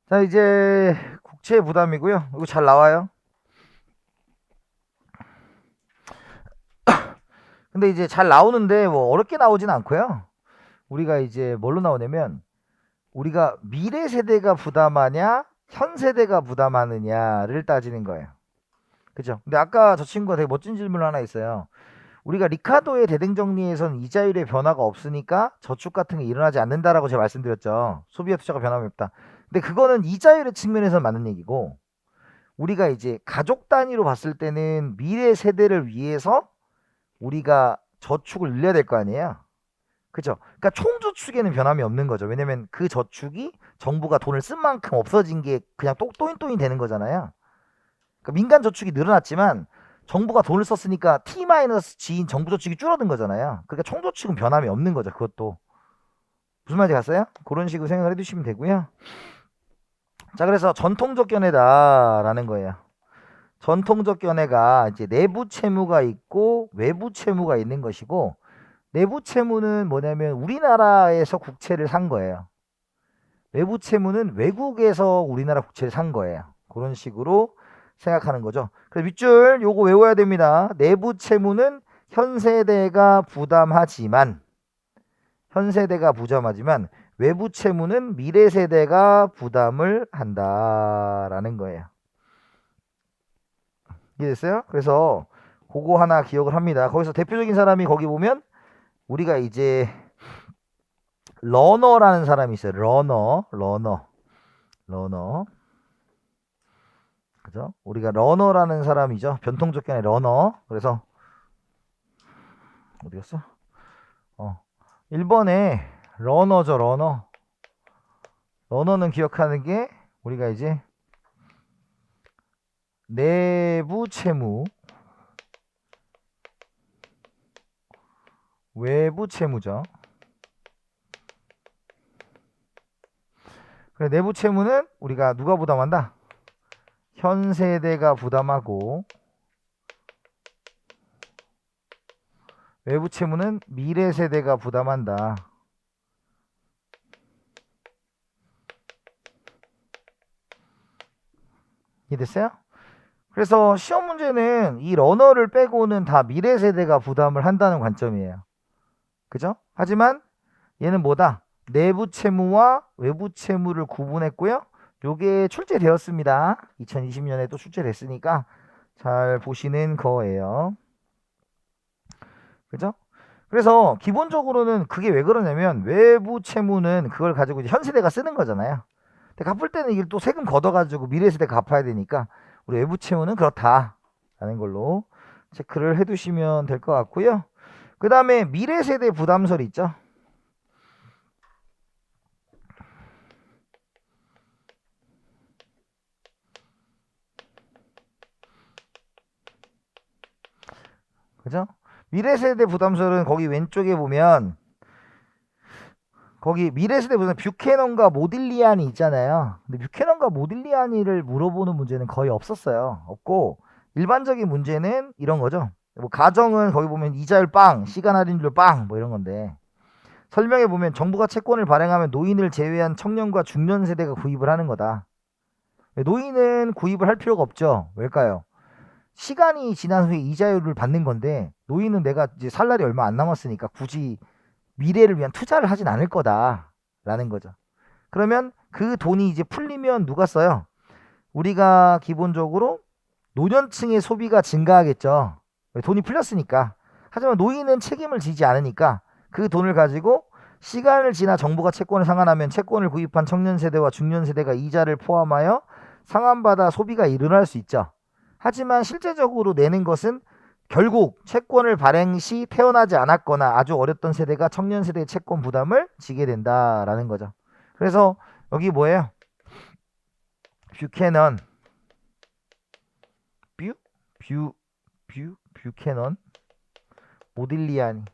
자, 이제 국채 부담이고요. 이거 잘 나와요. 근데 이제 잘 나오는데 뭐 어렵게 나오진 않고요. 우리가 이제 뭘로 나오냐면 우리가 미래 세대가 부담하냐, 현 세대가 부담하느냐를 따지는 거예요. 그죠? 근데 아까 저 친구가 되게 멋진 질문 하나 있어요. 우리가 리카도의 대등정리에선 이자율의 변화가 없으니까 저축 같은 게 일어나지 않는다라고 제가 말씀드렸죠. 소비의 투자가 변함이 없다. 근데 그거는 이자율의 측면에서 맞는 얘기고, 우리가 이제 가족 단위로 봤을 때는 미래 세대를 위해서 우리가 저축을 늘려야 될 거 아니에요. 그죠? 그러니까 총저축에는 변함이 없는 거죠. 왜냐면 그 저축이 정부가 돈을 쓴 만큼 없어진 게 그냥 또인또인 되는 거잖아요. 그러니까 민간 저축이 늘어났지만 정부가 돈을 썼으니까 T-G인 정부 저축이 줄어든 거잖아요. 그러니까 총저축은 변함이 없는 거죠. 그것도. 무슨 말인지 갔어요? 그런 식으로 생각을 해두시면 되고요. 자, 그래서 전통적 견해다라는 거예요. 전통적 견해가 이제 내부 채무가 있고 외부 채무가 있는 것이고, 내부 채무는 뭐냐면 우리나라에서 국채를 산 거예요. 외부 채무는 외국에서 우리나라 국채를 산 거예요. 그런 식으로 생각하는 거죠. 그래서 밑줄 요거 외워야 됩니다. 내부 채무는 현 세대가 부담하지만 외부 채무는 미래 세대가 부담을 한다라는 거예요. 이해됐어요? 그래서 그거 하나 기억을 합니다. 거기서 대표적인 사람이 거기 보면 우리가 이제 러너라는 사람이 있어요. 러너. 그죠? 우리가 러너라는 사람이죠. 변통적 견해 러너. 그래서 어디 갔어? 1번에 러너죠, 러너. 러너는 기억하는 게 우리가 이제 내부 채무, 외부 채무죠. 그래, 내부 채무는 우리가 누가 부담한다? 현 세대가 부담하고, 외부 채무는 미래 세대가 부담한다. 이해됐어요? 그래서 시험 문제는 이 러너를 빼고는 다 미래 세대가 부담을 한다는 관점이에요. 그죠? 하지만 얘는 뭐다? 내부 채무와 외부 채무를 구분했고요. 요게 출제되었습니다. 2020년에 또 출제됐으니까 잘 보시는 거예요. 그죠? 그래서 기본적으로는 그게 왜 그러냐면 외부 채무는 그걸 가지고 이제 현 세대가 쓰는 거잖아요. 근데 갚을 때는 이걸 또 세금 걷어가지고 미래 세대가 갚아야 되니까 우리 외부 채무는 그렇다라는 걸로 체크를 해두시면 될 것 같고요. 그 다음에 미래 세대 부담설 있죠. 그죠? 미래세대 부담설은 거기 왼쪽에 보면 거기 미래세대 부담 뷰캐넌과 모딜리안이 있잖아요. 근데 뷰캐넌과 모딜리안이를 물어보는 문제는 거의 없었어요. 없고 일반적인 문제는 이런 거죠. 뭐 가정은 거기 보면 이자율 빵, 시간 할인율 빵, 뭐 이런 건데 설명해 보면 정부가 채권을 발행하면 노인을 제외한 청년과 중년 세대가 구입을 하는 거다. 노인은 구입을 할 필요가 없죠. 왜일까요? 시간이 지난 후에 이자율을 받는 건데 노인은 내가 이제 살 날이 얼마 안 남았으니까 굳이 미래를 위한 투자를 하진 않을 거다라는 거죠. 그러면 그 돈이 이제 풀리면 누가 써요? 우리가 기본적으로 노년층의 소비가 증가하겠죠. 돈이 풀렸으니까. 하지만 노인은 책임을 지지 않으니까 그 돈을 가지고 시간을 지나 정부가 채권을 상환하면 채권을 구입한 청년 세대와 중년 세대가 이자를 포함하여 상환받아 소비가 일어날 수 있죠. 하지만 실제적으로 내는 것은 결국 채권을 발행 시 태어나지 않았거나 아주 어렸던 세대가 청년 세대의 채권 부담을 지게 된다라는 거죠. 그래서 여기 뭐예요? 뷰캐넌, 뷰캐넌, 모딜리아니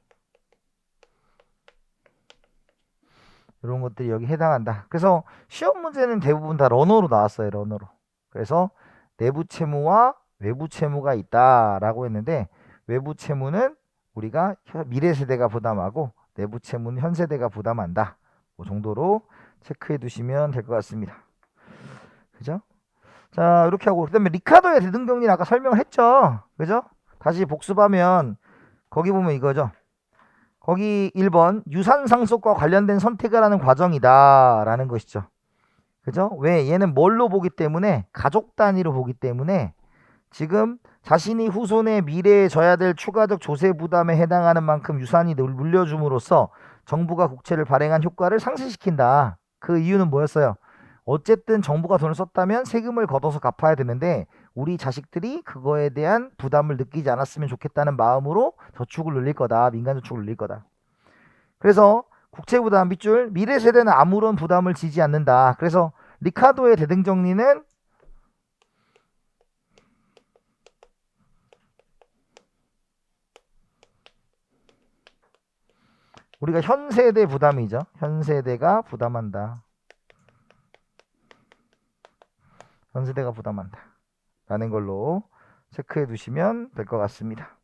이런 것들이 여기 해당한다. 그래서 시험 문제는 대부분 다 러너로 나왔어요. 러너로. 그래서 내부 채무와 외부 채무가 있다라고 했는데 외부 채무는 우리가 미래 세대가 부담하고 내부 채무는 현 세대가 부담한다. 그 정도로 체크해 두시면 될 것 같습니다. 그죠? 자, 이렇게 하고 그다음에 리카도의 대등정리는 아까 설명을 했죠. 그죠? 다시 복습하면 거기 보면 이거죠. 거기 1번 유산 상속과 관련된 선택을 하는 과정이다 라는 것이죠. 그죠? 왜? 얘는 뭘로 보기 때문에 가족 단위로 보기 때문에 지금 자신이 후손의 미래에 져야 될 추가적 조세 부담에 해당하는 만큼 유산이 물려줌으로써 정부가 국채를 발행한 효과를 상쇄시킨다. 그 이유는 뭐였어요? 어쨌든 정부가 돈을 썼다면 세금을 걷어서 갚아야 되는데 우리 자식들이 그거에 대한 부담을 느끼지 않았으면 좋겠다는 마음으로 저축을 늘릴 거다. 민간 저축을 늘릴 거다. 그래서 국채 부담 빗줄 미래 세대는 아무런 부담을 지지 않는다. 그래서 리카도의 대등정리는 우리가 현 세대 부담이죠. 현 세대가 부담한다. 현 세대가 부담한다. 라는 걸로 체크해 두시면 될 것 같습니다.